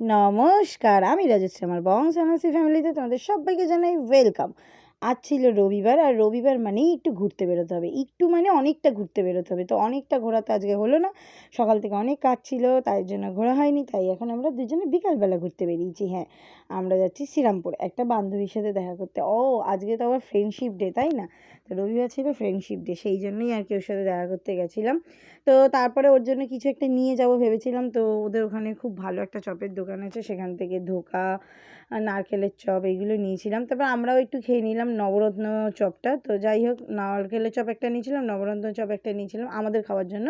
নমস্কার, আমি রাজশ্রী। আমার বংশানাসি ফ্যামিলিতে তোমাদের সবাইকে জানাই ওয়েলকাম। আজ ছিল রবিবার, আর রবিবার মানেই একটু ঘুরতে বেরোতে হবে। একটু মানে অনেকটা ঘুরতে বেরোতে হবে। তো অনেকটা ঘোরা তো আজকে হলো না, সকাল থেকে অনেক কাজ ছিল, তাই জন্য ঘোরা হয়নি। তাই এখন আমরা দুজনে বিকালবেলা ঘুরতে বেরিয়েছি। হ্যাঁ, আমরা যাচ্ছি শ্রীরামপুর একটা বান্ধবীর সাথে দেখা করতে। আজকে তো আবার ফ্রেন্ডশিপ ডে, তাই না? তো রবিবার ছিল ফ্রেন্ডশিপ ডে, সেই জন্যই আর কি ওর সাথে দেখা করতে গেছিলাম। তো তারপরে ওর জন্য কিছু একটা নিয়ে যাব ভেবেছিলাম। তো ওদের ওখানে খুব ভালো একটা চপের দোকান আছে, সেখান থেকে ধোকা, নারকেলের চপ এইগুলো নিয়েছিলাম। তারপর আমরাও একটু খেয়ে নিলাম নবরত্ন চপটা। তো যাই হোক, নারকেলের চপ একটা নিয়েছিলাম, নবরত্ন চপ একটা নিয়েছিলাম আমাদের খাওয়ার জন্য।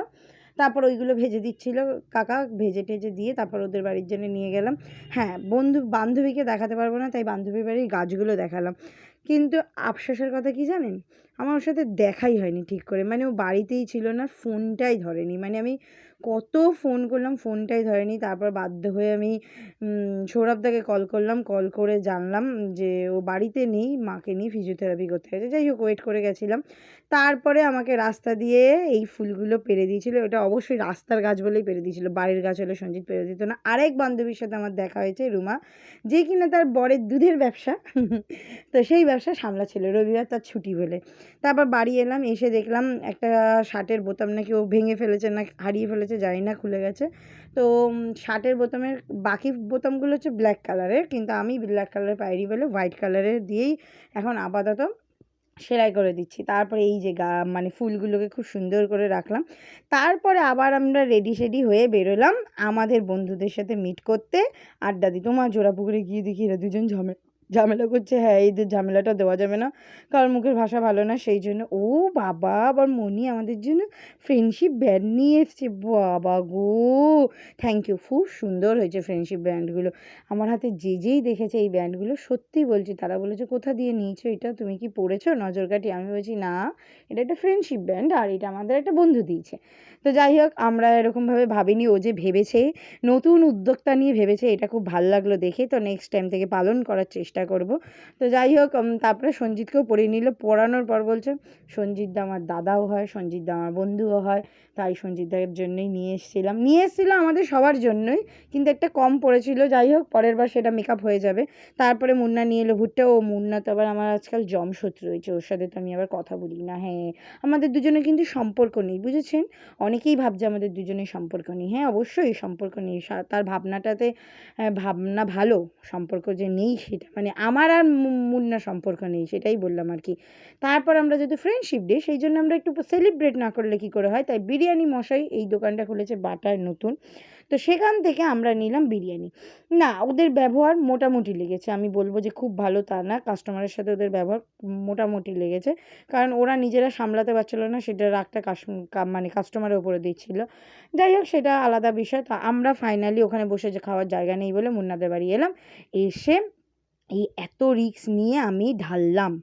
তারপর ওইগুলো ভেজে দিচ্ছিল কাকা, ভেজে টেজে দিয়ে তারপর ওদের বাড়ির জন্য নিয়ে গেলাম। হ্যাঁ, বান্ধবীকে দেখাতে পারবো না, তাই বান্ধবীর বাড়ির গাছগুলো দেখালাম। কিন্তু আফসোসের কথা কি জানেন, আমার ওর সাথে দেখাই হয়নি ঠিক করে। মানে ও বাড়িতেই ছিল না, ফোনটাই ধরেনি। মানে আমি কত ফোন করলাম, ফোনটাই ধরেনি। তারপর বাধ্য হয়ে আমি সৌরভদাকে কল করলাম, কল করে জানলাম যে ও বাড়িতে নেই, মাকে নিয়ে ফিজিওথেরাপি করতে গেছে। যাই হোক, ওয়েট করে গেছিলাম। তারপরে আমাকে রাস্তা দিয়ে এই ফুলগুলো পেরে দিয়েছিল। ওটা অবশ্যই রাস্তার গাছ বলেই পেরে দিয়েছিল, বাড়ির গাছ হলে সঞ্জিত পেরে দিত না। আরেক বান্ধবীর সাথে আমার দেখা হয়েছে, রুমা, যে কিনা তার বরের দুধের ব্যবসা তো সেই ব্যবসা সামলাচ্ছিল, রবিবার তার ছুটি বলে। তারপর বাড়ি এলাম, এসে দেখলাম একটা শার্টের বোতাম নাকি ও ভেঙে ফেলেছে, না হারিয়ে ফেলেছে জানি না, খুলে গেছে। তো শার্টের বোতামের বাকি বোতামগুলো হচ্ছে ব্ল্যাক কালারের, কিন্তু আমি ব্ল্যাক কালারের পাইনি বলে হোয়াইট কালারের দিয়েই এখন আপাতত সেলাই করে দিচ্ছি। তারপরে এই যে মানে ফুলগুলোকে খুব সুন্দর করে রাখলাম। তারপরে আবার আমরা রেডি সেডি হয়ে বেরোলাম আমাদের বন্ধুদের সাথে মিট করতে, আড্ডা দিই। তোমার জোড়াপুকুরে গিয়ে দেখি এরা দুজন ঝামেলা করছে। হ্যাঁ, এই ঝামেলাটা দেওয়া যাবে না, কারণ মুখের ভাষা ভালো না, সেই জন্য। ও বাবা, আবার মনি আমাদের জন্য ফ্রেন্ডশিপ ব্যান্ড নিয়ে এসছে। বাবা গো, থ্যাংক ইউ, খুব সুন্দর হয়েছে ফ্রেন্ডশিপ ব্যান্ডগুলো। আমার হাতে যেই দেখেছে এই ব্যান্ডগুলো, সত্যি বলছি, তারা বলেছে কোথা দিয়ে নিয়েছো এটা, তুমি কি পড়েছো নজর কাটি? আমি বলছি না, এটা একটা ফ্রেন্ডশিপ ব্যান্ড, আর এটা আমাদের একটা বন্ধু দিয়েছে। তো যাই হোক, আমরা এরকমভাবে ভাবিনি, ও যে ভেবেছে, নতুন উদ্যোক্তা নিয়ে ভেবেছে, এটা খুব ভালো লাগলো দেখে। তো নেক্সট টাইম থেকে পালন করার চেষ্টা করব। তো যাই হোক, তারপরে সঞ্জিতকেও পড়িয়ে নিল। পড়ানোর পর বলছে সঞ্জিতদা আমার দাদাও হয়, সঞ্জিতদা আমার বন্ধুও হয়, তাই সঞ্জিতদার জন্যই নিয়ে এসেছিলাম আমাদের সবার জন্যই, কিন্তু একটা কম পড়েছিল। যাই হোক, পরের বার সেটা মেকআপ হয়ে যাবে। তারপরে মুন্না নিয়ে এলো ভুট্টা। ও মুন্না তো আবার আমার আজকাল জমশত্রু হয়েছে, ওর সাথে তো আমি আবার কথা বলি না। হ্যাঁ, আমাদের দুজনে কিন্তু সম্পর্ক নেই, বুঝেছেন? অনেকেই ভাবছে আমাদের দুজনের সম্পর্ক নেই। হ্যাঁ, অবশ্যই সম্পর্ক নেই। তার ভাবনাটাতে ভাবনা ভালো, সম্পর্ক যে নেই সেটা মানে আমার আর মুন্না সম্পর্ক নেই, সেটাই বললাম আর কি। তারপর আমরা যেহেতু ফ্রেন্ডশিপ ডে, সেই জন্য আমরা একটু সেলিব্রেট না করলে কি করে হয়, তাই বিরিয়ানি মশাই এই দোকানটা খুলেছে বাটার নতুন, তো সেখান থেকে আমরা নিলাম বিরিয়ানি। না, ওদের ব্যবহার মোটামুটি লেগেছে, আমি বলবো যে খুব ভালো তা না, কাস্টমারের সাথে ওদের ব্যবহার মোটামুটি লেগেছে। কারণ ওরা নিজেরা সামলাতে পারছিল না, সেটা রাগটা মানে কাস্টমারের উপরে দিচ্ছিল। যাই হোক, সেটা আলাদা বিষয়। তা আমরা ফাইনালি ওখানে বসে যে খাওয়ার জায়গা নেই বলে মুন্নাদের বাড়ি এলাম। এসে এই এত রিস্ক নিয়ে আমি ঢাললাম,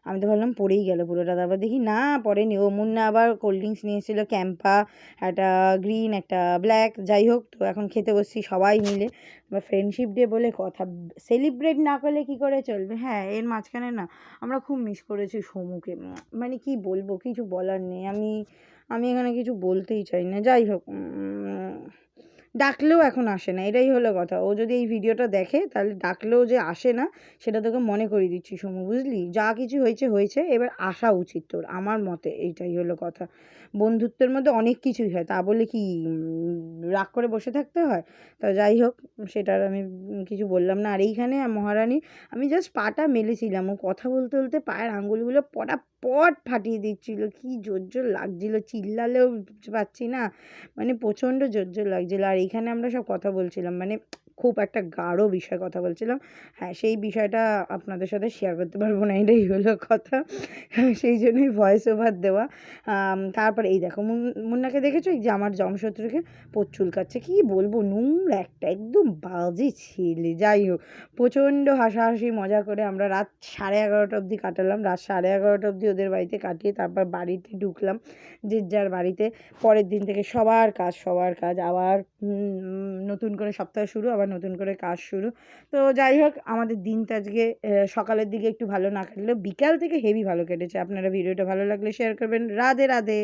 আমি তো ভাবলাম পড়েই গেল পুরোটা, তারপর দেখি না পড়েনি। ও মুন্না আবার কোল্ড ড্রিঙ্কস নিয়ে এসেছিলো, ক্যাম্পা, একটা গ্রিন, একটা ব্ল্যাক। যাই হোক, তো এখন খেতে বসছি সবাই মিলে। এবার ফ্রেন্ডশিপ ডে বলে কথা, সেলিব্রেট না করলে কি করে চলবে? হ্যাঁ, এর মাঝখানে না আমরা খুব মিস করেছি সমুকে। মানে কি বলবো, কিছু বলার নেই। আমি এখানে কিছু বলতেই চাই না। যাই হোক, ডাকলেও এখন আসে না, এটাই হলো কথা। ও যদি এই ভিডিওটা দেখে, তাহলে ডাকলেও যে আসে না, সেটা তোকে মনে করিয়ে দিচ্ছি সমু, বুঝলি? যা কিছু হয়েছে, এবার আসা উচিত তোর, আমার মতে এইটাই হলো কথা। বন্ধুত্বের মধ্যে অনেক কিছুই হয়, তা বলে কি রাগ করে বসে থাকতে হয়? তো যাই হোক, সেটার আমি কিছু বললাম না। আর এইখানে মহারানী, আমি জাস্ট পাটা মেলেছিলাম, ও কথা বলতে বলতে পায়ের আঙুলগুলো পট ফাটিয়ে দিচ্ছিল, কি জোর লাগছিল, চিল্লালেও পাচ্ছি না, মানে প্রচণ্ড জোর লাগছিল। আর এইখানে আমরা সব কথা বলছিলাম, মানে খুব একটা গাঢ় বিষয়ে কথা বলছিলাম। হ্যাঁ, সেই বিষয়টা আপনাদের সাথে শেয়ার করতে পারবো না, এটাই হলো কথা। সেই জন্যই ভয়েস ওভার দেওয়া। তারপরে এই দেখো, মুন্নাকে দেখেছো, এই যে আমার জমশত্রুকে চুলকাচ্ছে, কী বলবো, নোংরা একটা একদম বাজে ছেলে। যাই হোক, প্রচণ্ড হাসাহাসি মজা করে আমরা রাত 11:30 অবধি কাটালাম। রাত 11:30 অবধি ওদের বাড়িতে কাটিয়ে তারপর বাড়িতে ঢুকলাম, যে যার বাড়িতে। পরের দিন থেকে সবার কাজ আবার নতুন করে সপ্তাহ শুরু, আবার নতুন করে কাজ শুরু। তো যাই হোক, আমাদের দিনটা আজকে সকালের দিকে একটু ভালো না কাটলেও বিকাল থেকে হেভি ভালো কেটেছে। আপনারা ভিডিওটা ভালো লাগলে শেয়ার করবেন। রাধে রাধে।